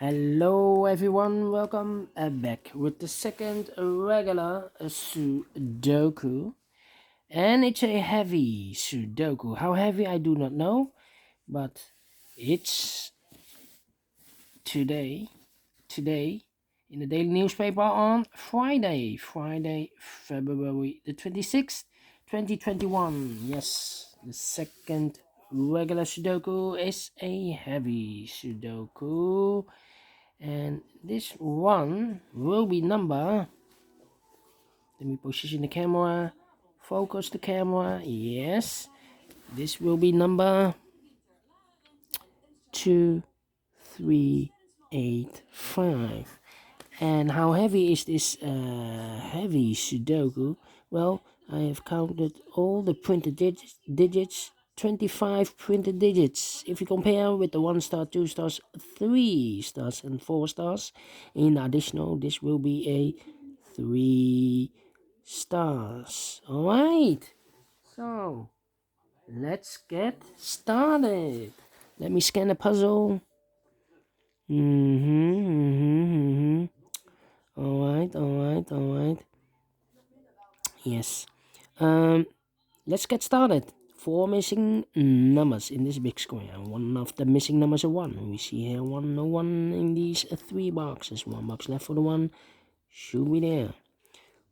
Hello everyone, welcome back with the second regular Sudoku, and it's a heavy Sudoku. How heavy I do not know, but it's today in the daily newspaper on Friday, February the 26th, 2021. Yes, the second regular Sudoku is a heavy Sudoku. And this one will be number, let me position the camera, focus the camera, yes, this will be number 2385. And how heavy is this heavy Sudoku? Well, I have counted all the printed digits, 25 printed digits. If you compare with the 1 star, 2 stars, 3 stars and 4 stars, in additional, this will be a 3 stars. Alright, so let's get started. Let me scan the puzzle. Alright. Yes. Let's get started. 4 missing numbers in this big square. One of the missing numbers is 1. We see here 1, no 1 in these 3 boxes. 1 box left for the 1. Should be there.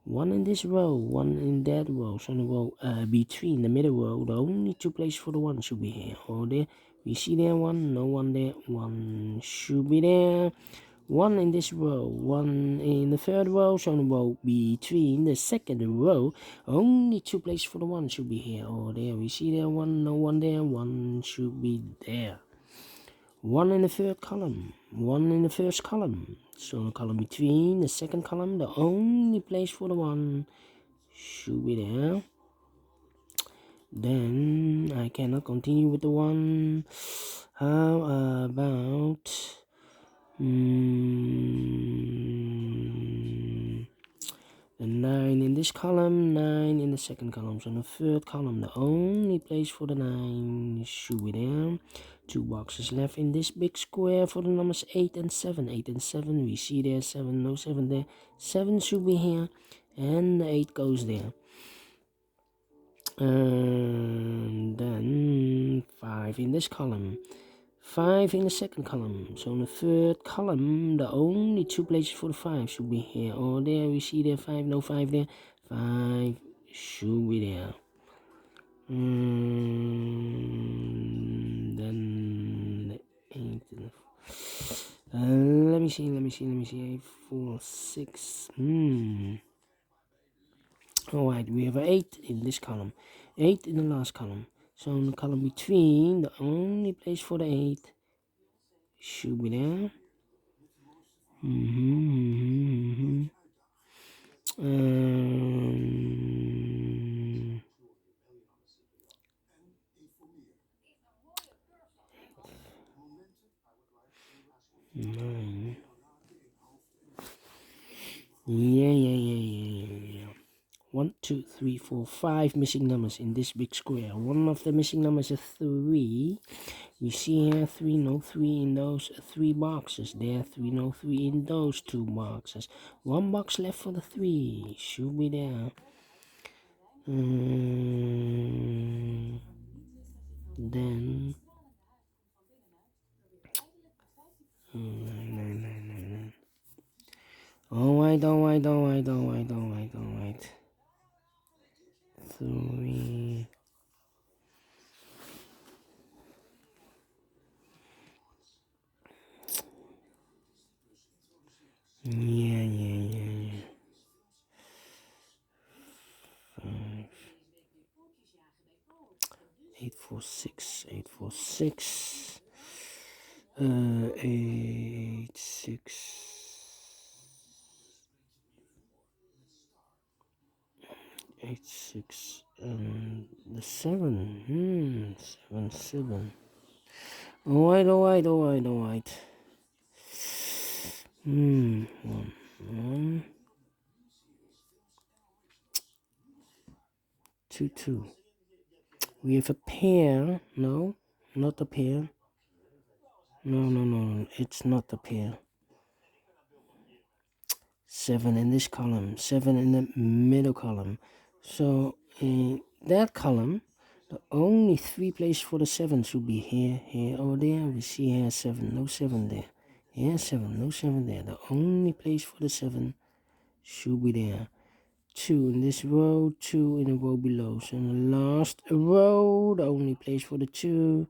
1 in this row, 1 in that row. So in the row between the middle row, the only 2 places for the 1 should be here or there. We see there 1, no 1 there. 1 should be there. 1 in this row, 1 in the third row, so in the row between the second row, only 2 places for the 1 should be here or there. We see there 1, no 1 there, 1 should be there. 1 in the third column, 1 in the first column, so the column between the second column, the only place for the 1 should be there. Then I cannot continue with the 1. How about the 9 in this column, 9 in the second column. So in the third column, the only place for the 9 should be there. 2 boxes left in this big square for the numbers 8 and 7. 8 and 7, we see there 7, no 7 there. 7 should be here, and the 8 goes there. And then 5 in this column. 5 in the second column. So in the third column, the only 2 places for the 5 should be here or there. We see there 5, no 5 there. 5 should be there. Then the 8. Let me see. 8, 4, 6. Alright, we have an 8 in this column. 8 in the last column. So in the column between, the only place for the 8 should be there. Nine. Yeah. 1, 2, 3, 4, 5 missing numbers in this big square. One of the missing numbers is 3. We see here 3, no 3 in those 3 boxes. There 3, no 3 in those 2 boxes. 1 box left for the 3. Should be there. Then 9. Alright. 3. Yeah. 5. 846. 846. 8, 6. 8, 6, and the 7. 7. Alright. 1. 2, 2. We have a pair. No, not a pair. No, it's not up here. 7 in this column, 7 in the middle column. So in that column, the only 3 places for the 7 should be here, here, or there. We see here 7, no 7 there. Here 7, no 7 there. The only place for the 7 should be there. 2 in this row, 2 in the row below. So in the last row, the only place for the 2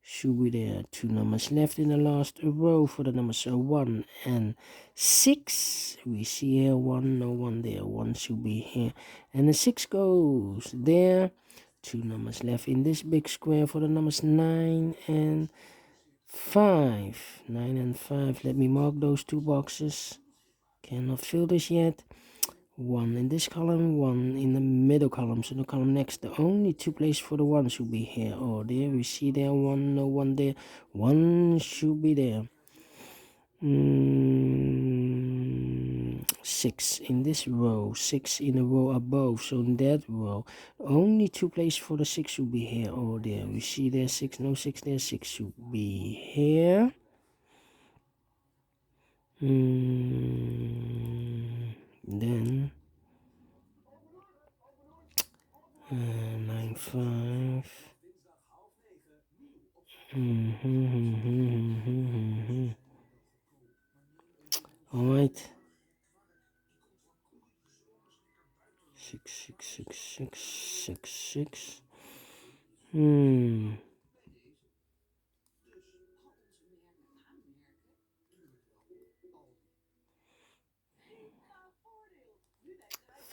should be there. 2 numbers left in the last row for the numbers. So 1 and 6. We see here 1, no 1 there. 1 should be here. And the 6 goes there. 2 numbers left in this big square for the numbers 9 and 5. 9 and 5. Let me mark those 2 boxes. Cannot fill this yet. 1 in this column, 1 in the middle column. So the column next, the only 2 places for the 1 should be here or there. We see there 1, no 1 there. 1 should be there. 6 in this row, 6 in the row above. So in that row, only 2 places for the 6 should be here or there. We see there 6, no 6 there. 6 should be here. Then 9, 5. All right. 6, 6, 6, 6, 6, 6.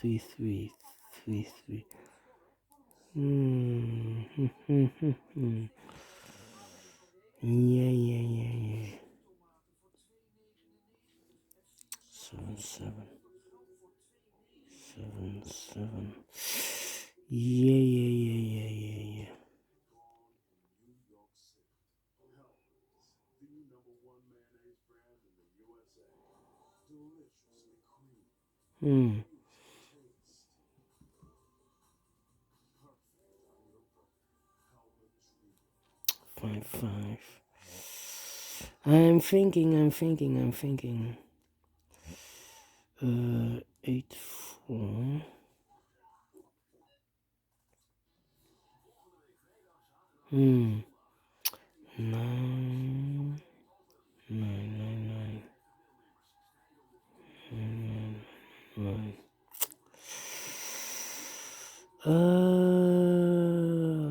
3, 3, 3, 3. Yeah. 7, 7. 7, 7. Yeah. 5, 5. I'm thinking. 8, 4. 9, 9, 9, 9, 9.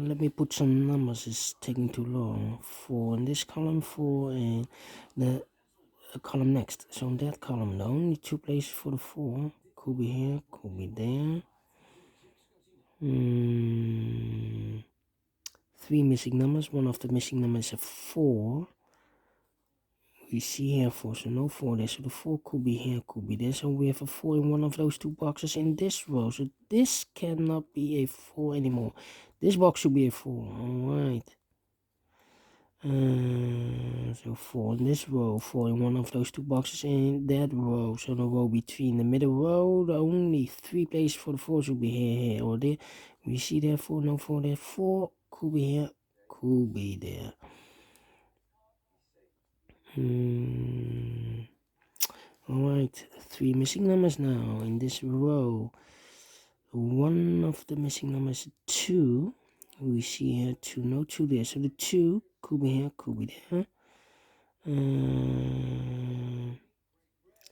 Let me put some numbers. It's taking too long. 4 in this column, 4 in the column next. So in that column, the only 2 places for the 4 could be here, could be there. 3 missing numbers. One of the missing numbers is a 4. We see here 4, so no 4 there. So the 4 could be here, could be there. So we have a 4 in one of those 2 boxes in this row. So this cannot be a 4 anymore. This box should be a 4. Alright. So 4 in this row, 4 in one of those 2 boxes in that row. So the row between the middle row, the only 3 places for the 4 should be here, or there. We see there 4, no 4 there. 4 could be here, could be there. Alright, 3 missing numbers now in this row. One of the missing numbers is 2. We see here 2, no 2 there. So the 2 could be here, could be there.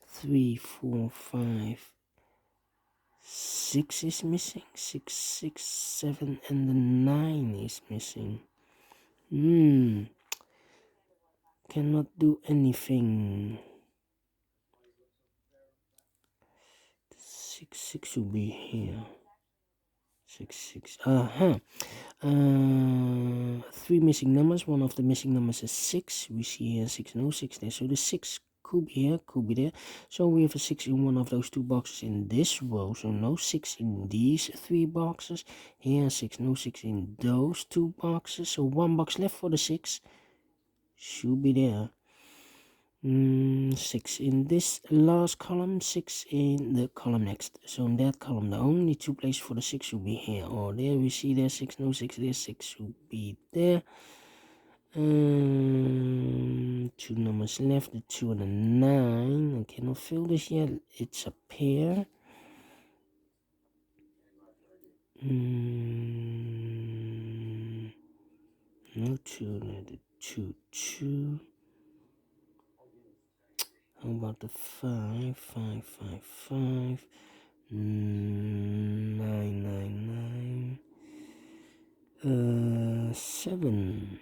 3, 4, 5, 6 is missing. 6, 6, 7, and the 9 is missing. Cannot do anything. 6, 6 should be here. 6, 6. 3 missing numbers. One of the missing numbers is 6. We see here 6, no 6 there. So the 6 could be here, could be there. So we have a 6 in one of those 2 boxes in this row. So no 6 in these 3 boxes. Here 6, no 6 in those 2 boxes. So 1 box left for the 6. Should be there. 6 in this last column, 6 in the column next. So in that column, the only 2 places for the 6 should be here or there. We see there 6, no 6 there, 6 should be there. Two numbers left, the 2 and the 9. I cannot fill this yet. It's a pair. No 2, the 2, 2. How about the 5, 5, 5, 5, 9, 9, 9, 7,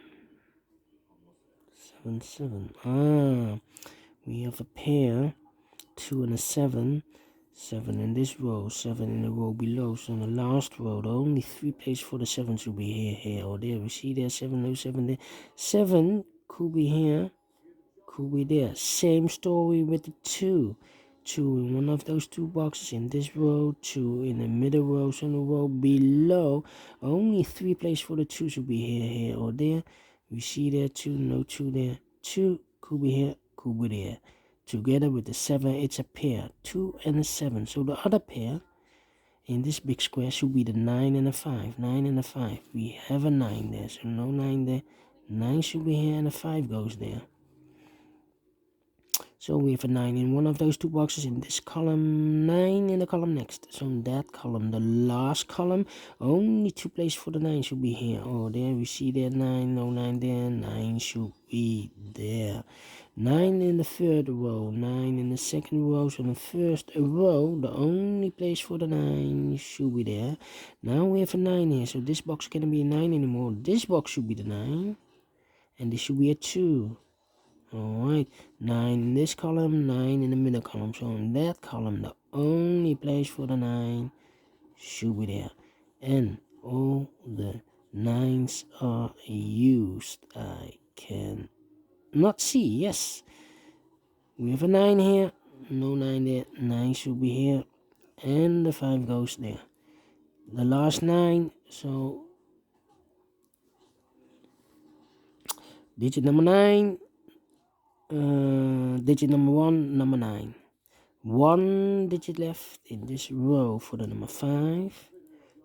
7, 7. We have a pair, 2 and a 7, 7 in this row, 7 in the row below. So in the last row, the only 3 places for the 7 should be here, or there. We see there 7, no 7 there. 7 could be here, could be there. Same story with the 2. 2 in one of those 2 boxes in this row, 2 in the middle row, so in the row below. Only 3 places for the 2 should be here, or there. We see there 2, no 2 there. 2 could be here, could be there. Together with the 7, it's a pair, 2 and a 7. So the other pair in this big square should be the 9 and a 5. 9 and a 5. We have a 9 there, so no 9 there. 9 should be here and a 5 goes there. So we have a 9 in one of those 2 boxes in this column, 9 in the column next. So in that column, the last column, only 2 places for the 9 should be here. Oh, there we see there 9, no 9 there, 9 should be there. 9 in the third row, 9 in the second row. So in the first row, the only place for the 9 should be there. Now we have a 9 here, so this box can't be a 9 anymore. This box should be the 9, and this should be a 2. Alright, 9 in this column, 9 in the middle column. So in that column, the only place for the 9 should be there. And all the 9s are used. I can not see, yes. We have a 9 here, no 9 there. 9 should be here, and the 5 goes there. The last 9, so digit number 9. Digit number 1, number 9. 1 digit left in this row for the number 5.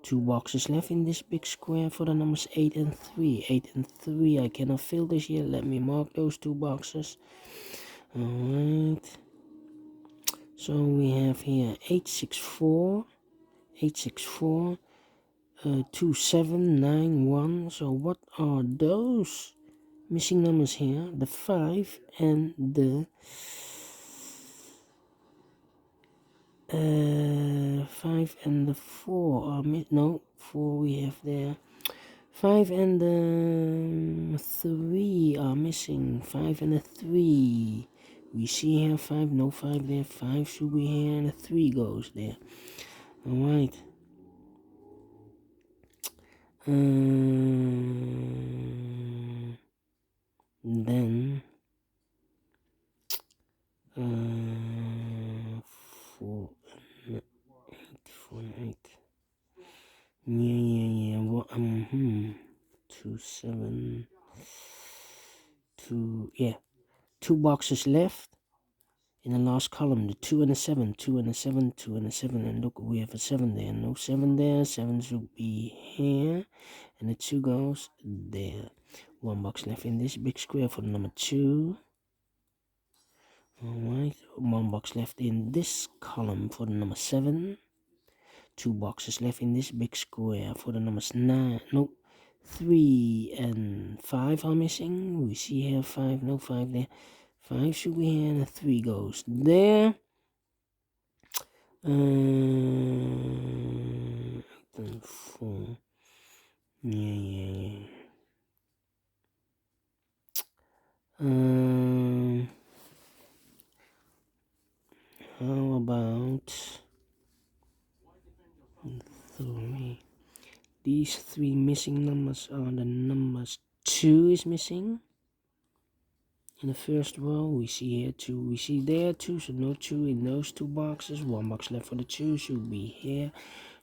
2 boxes left in this big square for the numbers 8 and 3. 8 and 3. I cannot fill this yet. Let me mark those 2 boxes. Alright. So we have here 864, 864, 2791. So what are those missing numbers here? The 5 and the 5 and the 4 are no 4 we have there. 5 and the 3 are missing. 5 and the 3 we see here. 5, no 5 there. 5 should be here, and the 3 goes there. Alright. Then 4 and 8, 4 and 8. Yeah. What? 2, 7, 2. Yeah, 2 boxes left in the last column. The 2 and the 7, 2 and the 7, 2 and the 7. And look, we have a 7 there. No 7 there. 7 should be here, and the 2 goes there. 1 box left in this big square for the number 2. Alright, 1 box left in this column for the number 7. 2 boxes left in this big square for the numbers 9. No, 3 and 5 are missing. We see here 5, no 5 there. 5 should be here, and the 3 goes there. And 4. Yeah. How about 3? These 3 missing numbers are the numbers 2 is missing. In the first row, we see here 2, we see there 2, so no 2 in those 2 boxes. 1 box left for the 2 should be here.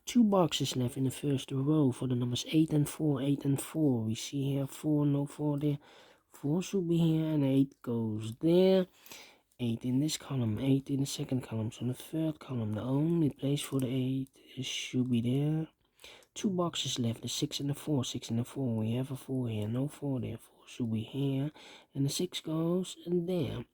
2 boxes left in the first row for the numbers 8 and 4, 8 and 4. We see here 4, no 4 there. 4 should be here, and 8 goes there. 8 in this column, 8 in the second column. So in the third column, the only place for the 8 should be there. 2 boxes left, the 6 and the 4, 6 and the 4. We have a 4 here, no 4 there. 4 should be here, and the 6 goes there.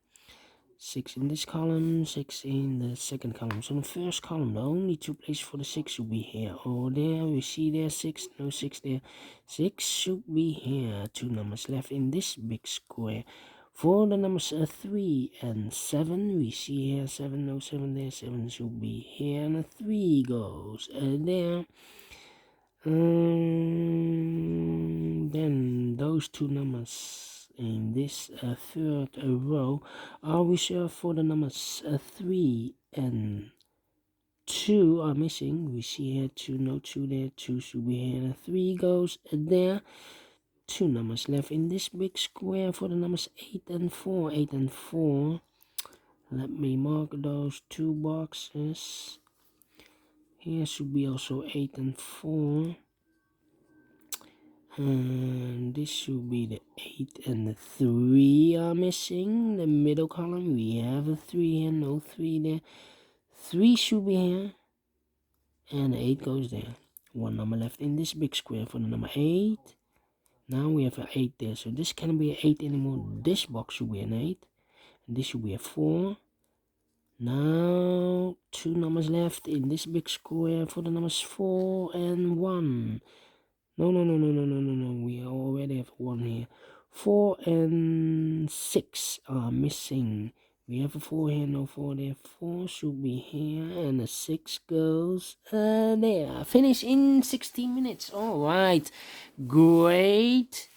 6 in this column, 6 in the second column. So in the first column, the only 2 places for the 6 should be here or there. We see there 6, no 6 there. 6 should be here. 2 numbers left in this big square. For the numbers 3 and 7, we see here 7, no 7 there. 7 should be here, and the 3 goes there. Then those 2 numbers in this third row are reserved for the numbers 3 and 2 are missing. We see here 2, no 2 there. 2 should be here, and 3 goes there. 2 numbers left in this big square for the numbers 8 and 4. 8 and 4. Let me mark those 2 boxes. Here should be also 8 and 4. And this should be the 8 and the 3 are missing. The middle column, we have a 3 here, no 3 there. 3 should be here, and 8 goes there. 1 number left in this big square for the number 8. Now we have an 8 there, so this can't be an 8 anymore. This box should be an 8, and this should be a 4. Now 2 numbers left in this big square for the numbers 4 and 1. No, we already have 1 here. 4 and 6 are missing. We have a 4 here, no 4 there. 4 should be here, and the 6 goes there. Finish in 16 minutes. Alright, great.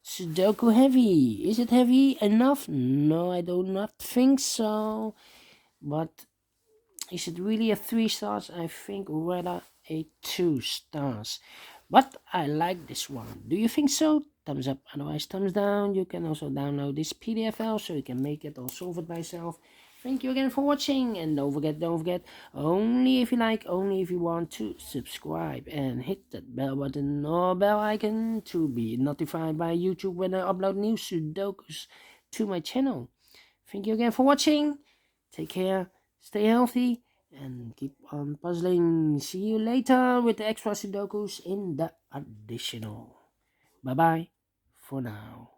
Sudoku Heavy. Is it heavy enough? No, I do not think so. But is it really a 3 stars? I think rather a 2 stars. But I like this one. Do you think so? Thumbs up, otherwise thumbs down. You can also download this PDF file so you can make it or solve it by yourself. Thank you again for watching, and don't forget, only if you like, only if you want to subscribe and hit that bell button or bell icon to be notified by YouTube when I upload new Sudokus to my channel. Thank you again for watching. Take care, stay healthy, and keep on puzzling. See you later with the extra Sudokus in the additional. Bye bye for now.